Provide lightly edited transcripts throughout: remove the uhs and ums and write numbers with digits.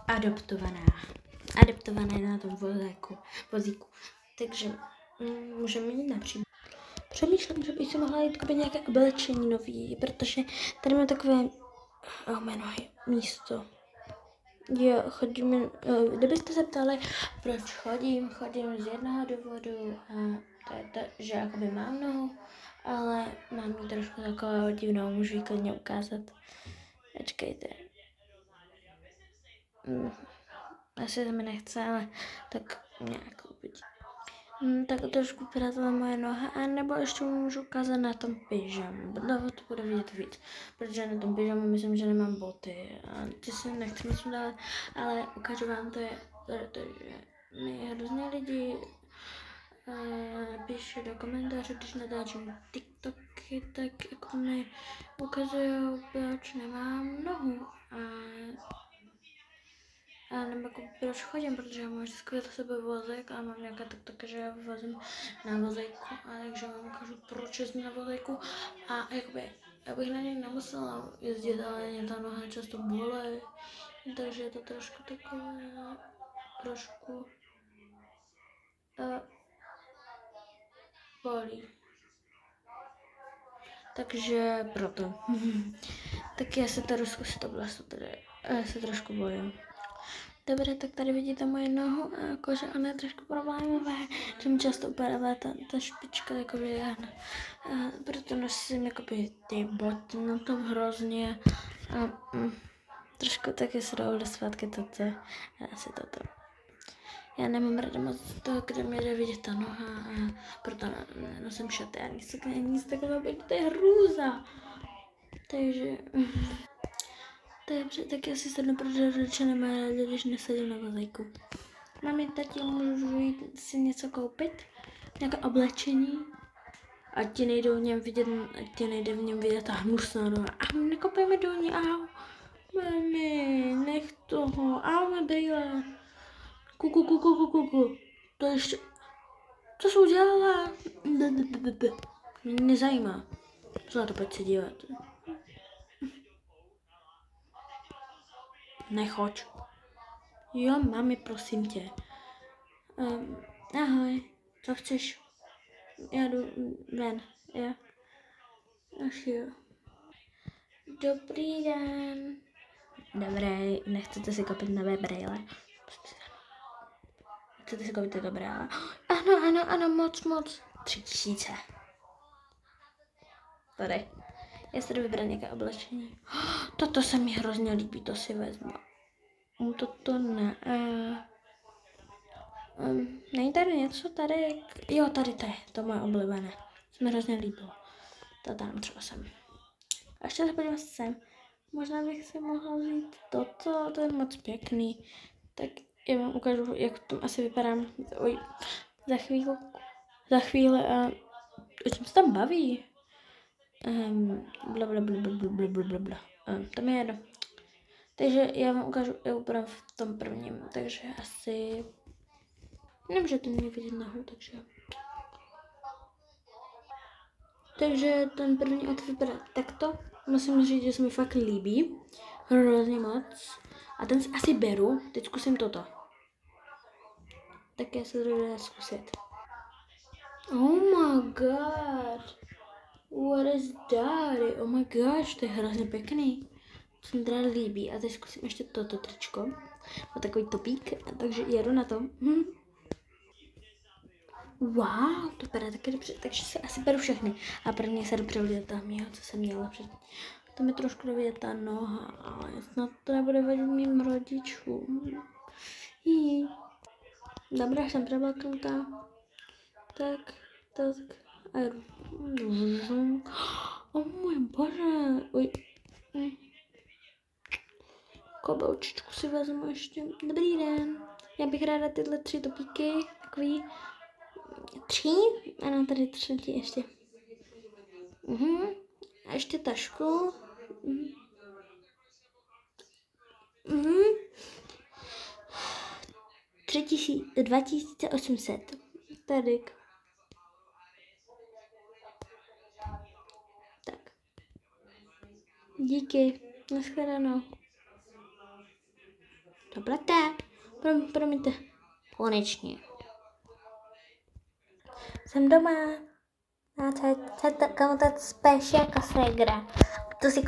adoptované na tom vozíku. Takže můžeme jít například. Přemýšlím, že bych si mohla jít nějaké oblečení nový, protože tady mám takové místo. Jo, chodím, kdybyste se ptali, proč chodím z jednoho důvodu, a to je to, že jakoby mám nohu, ale mám ji trošku takovou divnou, můžu ji klidně ukázat. Počkejte. Asi se mi nechce, ale tak nějak uvidí. Tak trošku přátelé moje noha, a nebo ještě můžu ukázat na tom pyžamu. No, to bude vidět víc, protože na tom pyžamu myslím, že nemám boty. A ty si nechci moc dát, ale ukážu vám to, protože mi hrozně lidi píše do komentářů, když natáčím TikToky, tak jako mi ukazují, proč nemám nohu. A nebo jako proč chodím, protože já mám vždycky za sebe vozík a mám nějaké TikToky, že já vozím na vozíku, a takže vám ukážu, proč jezdím na vozíku, a jakoby já bych na něj nemusela jezdit, ale mě ta noha často bolí, takže je to trošku takové, bolí. Takže proto. Tak já se tady zkusit to vlastu, já se trošku bojím. Dobře, tak tady vidíte moje nohu, a jakože ona je trošku problémové, že mi často upadá ta špička, jakoby proto nosím jakoby ty boty na to hrozně a trošku taky se dovolu zpátky asi toto. Já nemám ráda moc toho, kde mě jde vidět ta noha, a proto nosím šaty a nic takového, to je hrůza. Takže... Dobře, tak já si sednu, protože rodiče nemají rádi, když nesedím na vozíku. Mami, tati, můžu jít si něco koupit? Nějaké oblečení? Ať ti nejde v něm vidět ta hnusná noha. A nekoupíme do ní, au. Mami, nech toho, au, má brýle. Kuku. To ještě... Co jsi udělala? Mě nezajímá. Zlato, pojď se dívat. Nechoď. Jo, mami, prosím tě. Ahoj, co chceš? Já jdu ven, jo. Až jo. Dobrý den. Dobrý, nechcete si koupit nové brýle? Chcete si koupit tyto brýle? Ano, moc. 3000. Tady. Já si jdu vybrat nějaké oblečení. Toto se mi hrozně líbí, to si vezmu. Toto ne. Není tady něco tady? Jo, tady to je, to moje oblíbené. To mi hrozně líbilo. To dám třeba sem. A ještě se podívat sem. Možná bych si mohla vzít toto, to je moc pěkný. Tak já vám ukážu, jak to asi vypadám. Oj, za chvíli a o čem se tam baví? Bla. To mi je jedno. Takže já vám ukážu, jak vypadám v tom prvním. Takže asi... Nemůžete mě vidět nahoru, takže... Takže ten první outfit vypadá takto. Musím říct, že se mi fakt líbí. Hrozně moc. A ten si asi beru. Teď zkusím toto. Tak já se to dá zkusit. Oh my god. What is that? Oh my gosh, to je hrozně pěkný. To se mi teda líbí. A teď zkusím ještě toto tričko. Má takový topík, takže jedu na to. Wow, to vypadá taky dobře, takže se asi beru všechny. A první se dobře vidět tam, jo, co jsem měla před. To mi trošku dovidět ta noha, ale snad to nebude vadit mým rodičům. Dobrá, jsem přeblaknutá. Tak. A jdu. O můj bože. Uj. Kabelčičku si vezmu ještě. Dobrý den. Já bych ráda tyhle 3 topíky, takový 3. Ano, tady 3 ještě. A ještě tašku. 2800. Tady. Tak. Díky. Nashledanou. Dobrate. Promiňte. Konečně. Jsem doma. A co je komu to spíš jako segra. Tu si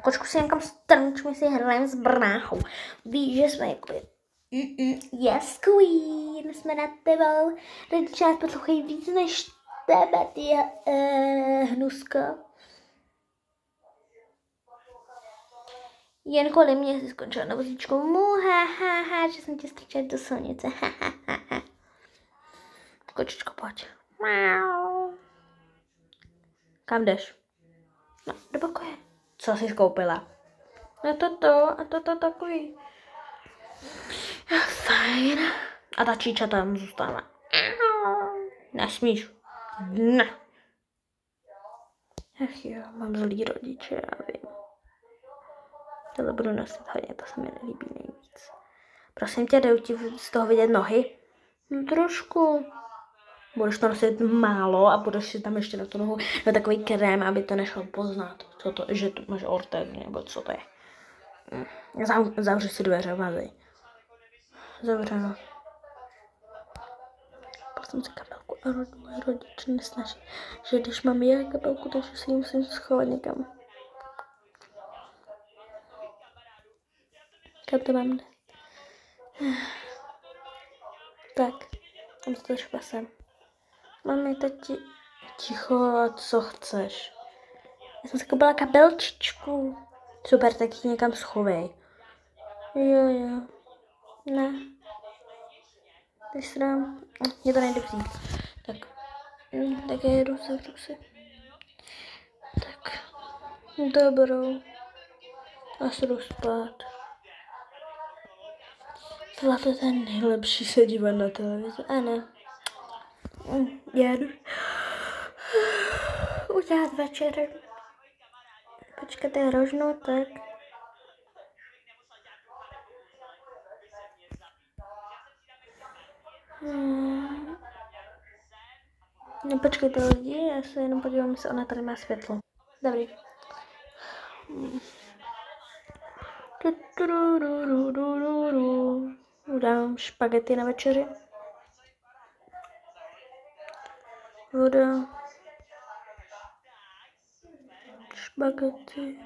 kočku si někam strnčme si hrajeme s bráchou. Víš, že jsme jako yes queen, jsme nad tebou. Rodiče nás poslouchají víc než tebe, ty hnusko. Jen kvůli mě jsi skončila na vozíčku. Ha, že jsem tě strčila do silnice. Ha. Kočičko, pojď. Kam jdeš? No, do pokoje. Co jsi koupila? No to takový. Fajn. A ta číča tam zůstává. Nesmíš. Ne. Ach jo, mám zlý rodiče, já vím. Tohle budu nosit hodně, to se mi nelíbí nejvíc. Prosím tě, jdou ti z toho vidět nohy? No trošku. Budeš to nosit málo a budeš si tam ještě na tu nohu na takový krém, aby to nešlo poznat, co to, že to máš orteg, nebo co to je. Zavři si dveře, mazej. Zavřeno. Jsem si kabelku a moje rodiče nesnaží, že když mám já kabelku, takže si ji musím schovat někam. Kam to mám jde? Tak, tam se to špasem. Mami, tati, ticho, co chceš? Já jsem si koupila kabelčičku. Super, tak ji někam schovej. Jo. Ne. Ty srám. Mě to nejde vzít. Tak já jedu, zavřu si. Tak. Dobrou. A se jdu spát. Zlato je ten nejlepší se dívat na televizi. A ne. Jedu. Udělat večer. Počkejte, rožnou, tak. No počkejte lidi, já se jenom podívám, jestli ona tady má světlo. Dobrý. Udám špagety na večeři. Voda. Špagety.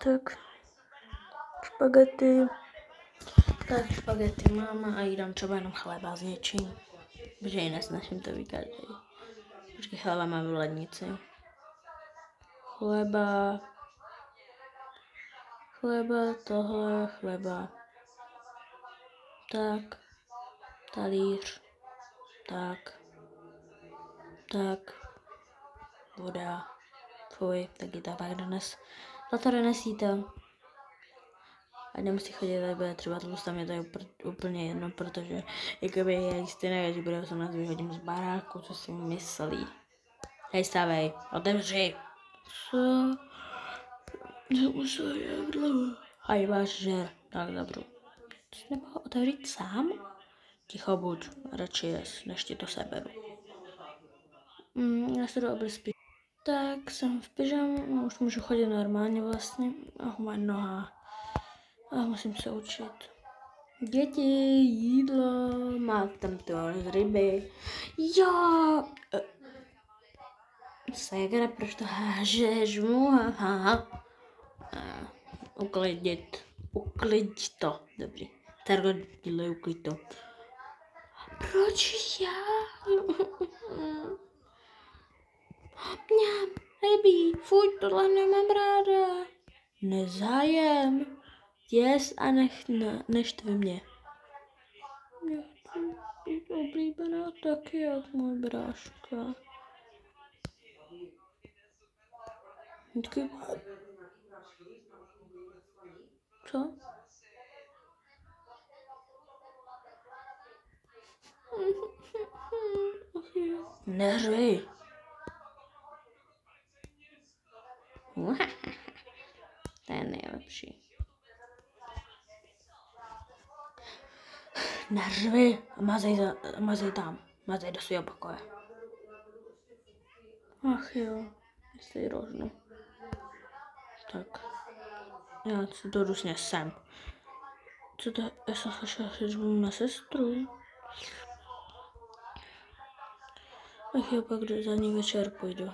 Tak. Špagety. Tak špagety mám a jí dám třeba jenom chleba s něčím. Protože ji nesnažím to vykadět. Počkej, chleba mám v lednici. Chleba, tohle, chleba. Tak. Talíř. Tak. Voda. Fuj, taky to pak dones. Za to donesíte. A nemusí chodit, tady bude třeba tlustá, mě to je úplně jedno, protože jakoby já stejné, že bude 18, vyhodím z baráku, co si myslí. Hej, stávej, otevři. Co? Už jak dlouho. Hej, váš žer, tak dobře. To jsi nemohl otevřít sám? Ticho buď, radši jes, než ti to seberu. Já se jdu oblíspit. Tak, jsem v pyžamu, už můžu chodit normálně vlastně. Moje noha. A musím se učit. Děti, jídlo, má tam to z ryby. Jo! Ségra, proč to hážeš mu? Uklid to. Dobrý. Targo, dělej, uklid to. Proč já? Mňam, rybí, fuj, tohle nemám ráda. Nezájem. Yes a neštvi mě. Já chci být oblíbená taky jak můj bráška. Vždycky... Co? Neřvi. To je nejlepší. Neřvi. Mazej tam. Mazej do svého pokoje. Ach jo. Jestli rožnu. Tak. Já si to jdu snět sem. Co to? Já jsem slyšela, že budu na sestru. Ach jo, pak za ní večer půjdu.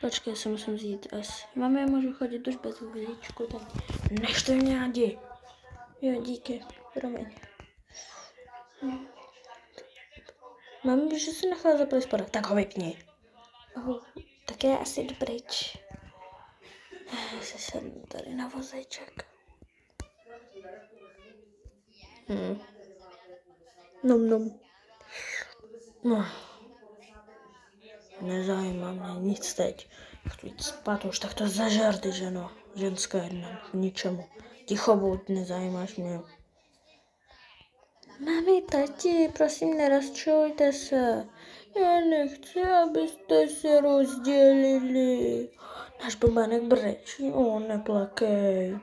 Počkej, já se musím vzít asi. Mami, já můžu chodit už bez vozíčku, tak nechte mě rádi. Jo, díky, promiň. Mami, že se nechala zaplit spodek, tak ho vypni. Tak je asi jdu pryč. Já se sednu tady na vozíček. Nom. No. Nezajímá mě nic teď. Chci jít spát, už tak to zažarty, ženo. Ženská jedna, k ničemu. Ticho buď, nezajímáš mě. Mami, tati, prosím, nerozčilujte se. Já nechci, abyste se rozdělili. Náš bobánek brečí, neplakej.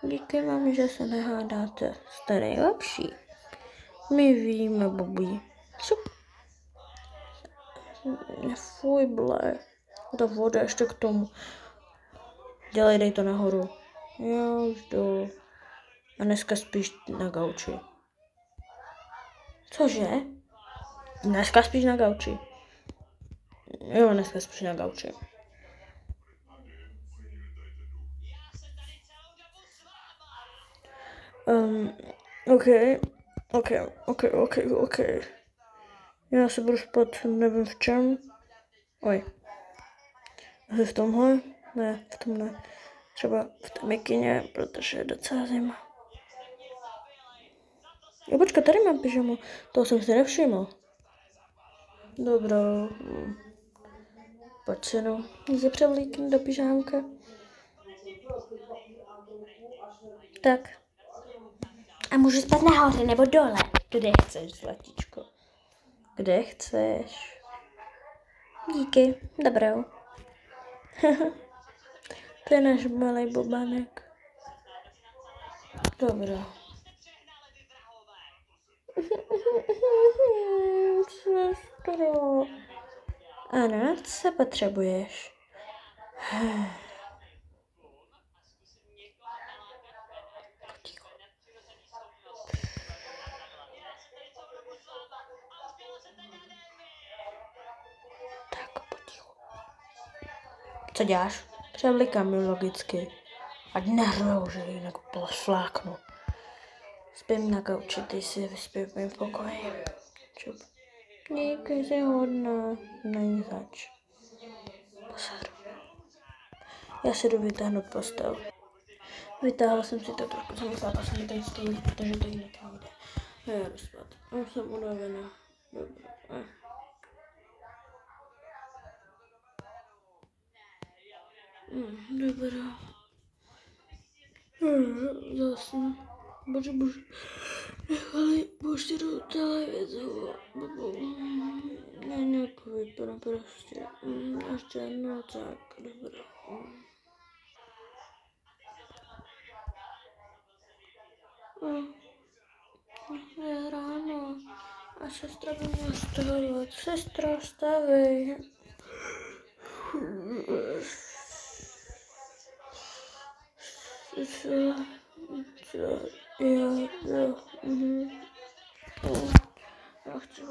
Díky, mami, že se nehádáte. Jste nejlepší. My víme, Bobby. Šup. Fuj, ble. Ta voda ještě k tomu. Dělej, dej to nahoru. Já už jdu. A dneska spíš na gauči. Cože? Dneska spíš na gauči. Jo, dneska spíš na gauči. OK. Já se budu spát, nevím v čem. Oj. Asi v tomhle? Ne, v tom ne. Třeba v té mikině, protože je docela zima. Jo, počkej, tady mám pyžamo. Toho jsem si nevšiml. Dobrá. Pojď si, no. Se převlíkni do pyžámka. Tak. A můžu spát nahoře nebo dole? Kde chceš, zlatičko? Kde chceš? Díky, dobrou. To je náš malý bobánek. Dobrá. Sestro. Ano, co se potřebuješ? Tak, potichu. Co děláš? Převlíkám mi logicky. Ať nehrnou, že jinak fláknu. Spím na gauči, ty si vyspí v mém pokoji. Čup. Díky, jsi hodná. Není zač. Posaru. Já si jdu vytáhnout postel. Vytáhla jsem si to trošku, zamyslela jsem tady stůl, protože to jinak nejde. Já jdu spát. Já jsem unavená. Dobrá. Dobrá. Zase. Bože. Nechali poštěru televizu. Nějak vypadá prostě. Ještě jednou tak. Dobrá. Je ráno. A sestra by měla vstávat. Sestra, vstávej. Jo. Já chci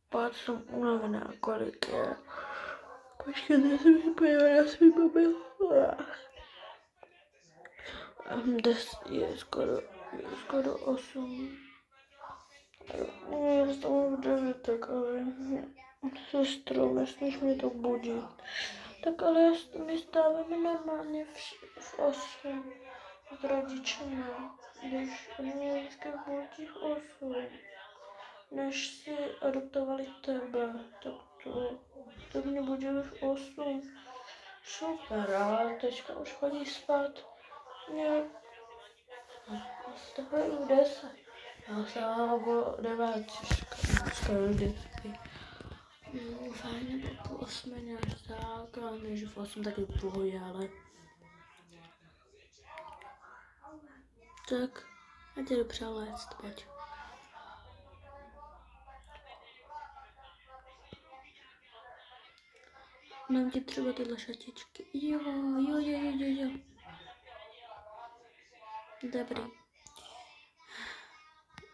spát, jsem unavená, kolik je. Počkejte, já jsem si podívala na svůj mobil. Je skoro 8. Já vstanu v 9, tak ale sestro, nesmíš mě to budit. Tak ale my stáváme normálně v 8 s rodičema, když oni mě vždycky budí v 8. Než si adoptovali tebe, tak mě budili v 8. Super, ale teďka už chodí spát nějak. Vstávají v 10. Já vstávám o 9. Dneska vždycky. Fajn, nebo po 8 nějak tak, ale než v 8 taky v pohodě, ale... Tak, ať jdu přelézt, pojď. Mám ti třeba tyhle šatičky. Jo. Dobrý.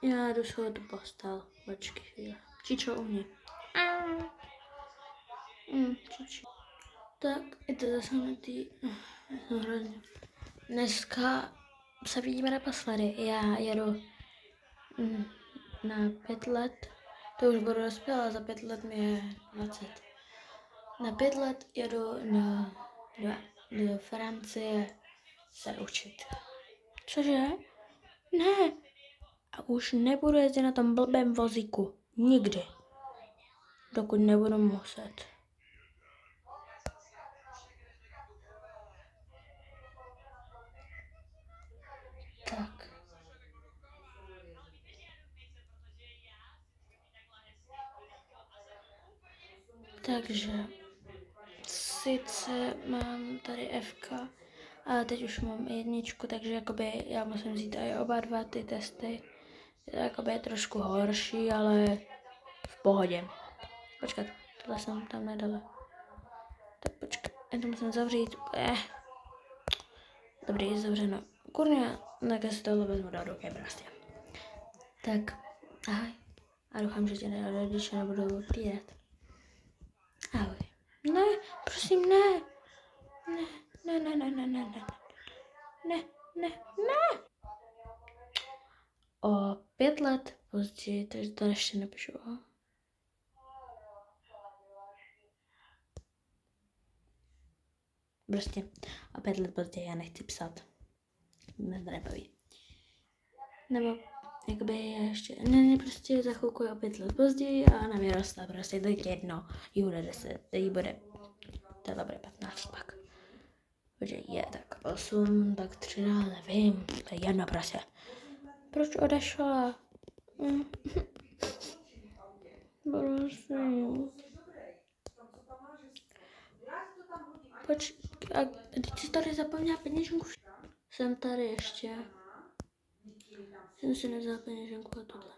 Já jdu se do postel. Počkej chvíli. Čičo u mě. Čiči. Tak, je to zase na tý. Hrozně. Dneska se vidíme naposledy. Já jedu na 5 let. To už budu dospělá, za 5 let mi je 20. Na 5 let jedu do Francie se učit. Cože? Ne. A už nebudu jezdit na tom blbém vozíku. Nikdy. Dokud nebudu muset. Tak. Takže sice mám tady FK, ale teď už mám 1, takže jakoby já musím vzít i oba dva ty testy. Je to jakoby trošku horší, ale v pohodě. Počkat, tohle jsem tam nedala. Tak počkat, já to musím zavřít. Dobrý, zavřeno. Kurňa, tak já si tohle vezmu do ruky prostě. Tak, ahoj. A doufám, že tě rodiče nebudou týrat. Ahoj. Ne, prosím, ne. Ne. O 5 let později, takže to ještě nepíšu. Prostě o 5 let později já nechci psat. Mě to nebaví. Nebo jakoby ještě, ne, prostě za chvilku je o 5 let později a ona vyrostla, prostě teď jedno, jí bude 10, jí bude, tohle bude 15 pak. Protože je tak 8, tak 13, nevím, to je jedno prostě. Proč odešla? Prosím. Počkej, a teď jsi tady zapomněla peněženku? Jsem tady ještě. Jsem si nevzala peněženku a tohle.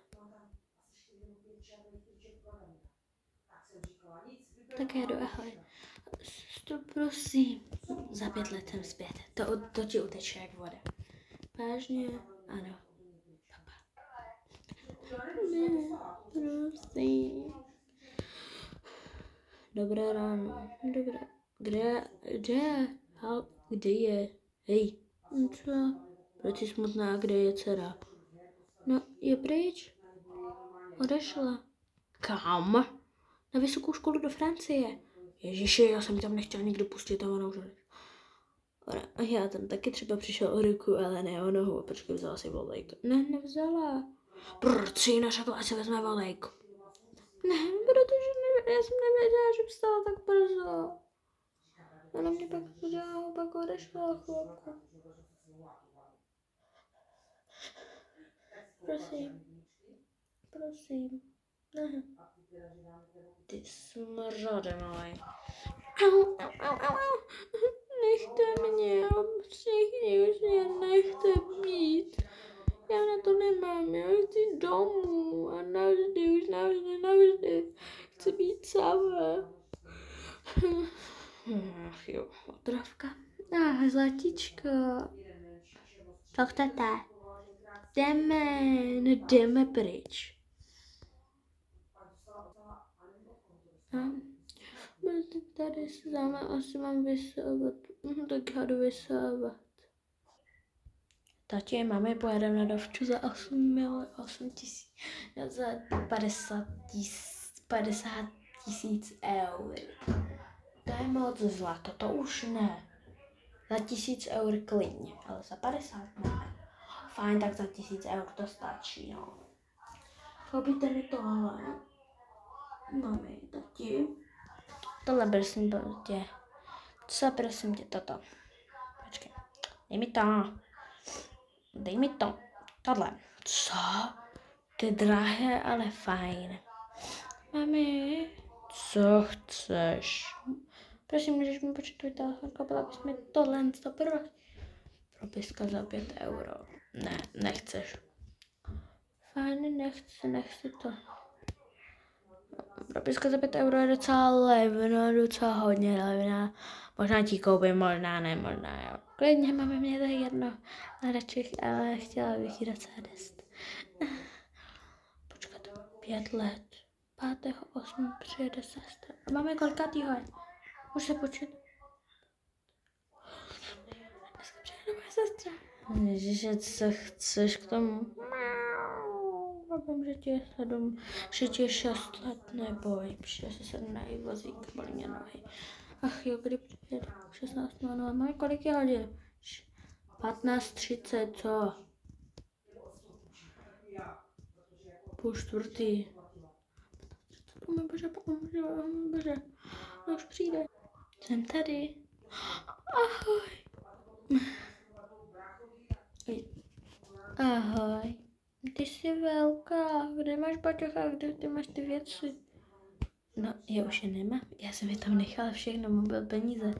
Tak jedu, ahoj. Stop, prosím. Za 5 let jsem zpět. To ti uteče jak voda. Vážně? Ano. Papa. Ne, prosím. Dobré ráno. Dobré. Kde je? Hej. Co? Proč jsi smutná? Kde je dcera? No, je pryč. Odešla. Kam? Na vysokou školu do Francie. Ježiši, já jsem tam nechtěla nikdo pustit a ona už já tam taky třeba přišel o ruku, ale ne o nohu. Počkej, vzala si volejk. Ne, nevzala. Proč si neřekla, ať se vezme volejk? Ne, protože já jsem nevěděla, že vstala tak brzo. Ona mě pak udělala, pak odešla chvilku. Prosím. Ne. Ty smrade malej. Au. Nechte mě, všichni už mě nechte být. Já na to nemám, já chci domů a navždy. Chci být sama. Jo, otravka. Zlatičko. Co chcete? Jdeme pryč. Tady se dáme, asi mám vysávat. Tak já jdu vysávat. Tati, mami, pojedeme na dovču za 8 tisíc. Za 50 tisíc eur. To je moc zlato, to už ne. Za 1000 eur klidně, ale za 50 ne. Fajn, tak za 1000 eur to stačí, no. Koupíte mi tohle. Mami, tati. Tohle prosím tě. Co prosím tě, toto. Počkej. Dej mi to. Tohle. Co? To je drahé, ale fajn. Mami, co chceš? Prosím, můžeš mi počít tvůj telefon, koupila bys mi tohle propiska za 5 euro. Ne, nechceš. Fajn, nechci to. Propiska za 5 euro je docela levná, docela hodně levná. Možná ti koupím, možná ne, možná jo. Klidně, máme, mě to je jedno. Ale chtěla bych ji docela dost. Počkat, 5 let. 5.8. přijede sestra. A máme kolikátýho? Už se počít. Dneska přijede moje sestra. Ježiše, co chceš k tomu? Vím, že ti je 7, že ti je 6 let, neboj, že se 7 vozík, bolí mě nohy. Ach jo, kdy přijede? 16.00, máme kolik je hodin? 15.30, co? Půl čtvrtý. O můj bože, no už přijde. Jsem tady. Ahoj. Ahoj. Ty jsi velká, kde máš baťocha, kde ty máš ty věci? No, já už je nemám, já jsem je tam nechala všechno, mobil, peníze,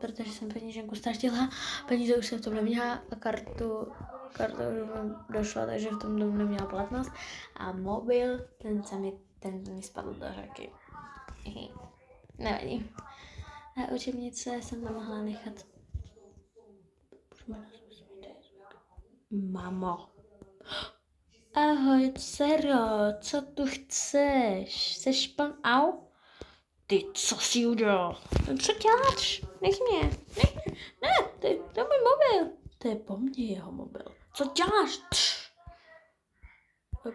protože jsem peníženku ztratila, peníze už jsem v tom neměla a kartu už mi došla, takže v tom domu neměla platnost a mobil, ten mi spadl do řeky. Nevadí. A učebnice jsem tam mohla nechat. Mamo. Ahoj, dcero, co tu chceš? Jseš pan au? Ty, co jsi udělal? Co děláš? Nech mě. Ne, to je můj mobil. To je po mně jeho mobil. Co děláš?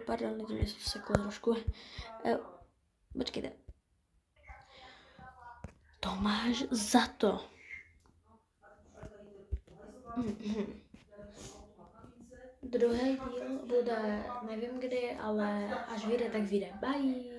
Pardon, lidi, mě se seklo trošku. Počkejte. To máš za to. Druhý díl bude, nevím kdy, ale až vyjde, tak vyjde. Bye!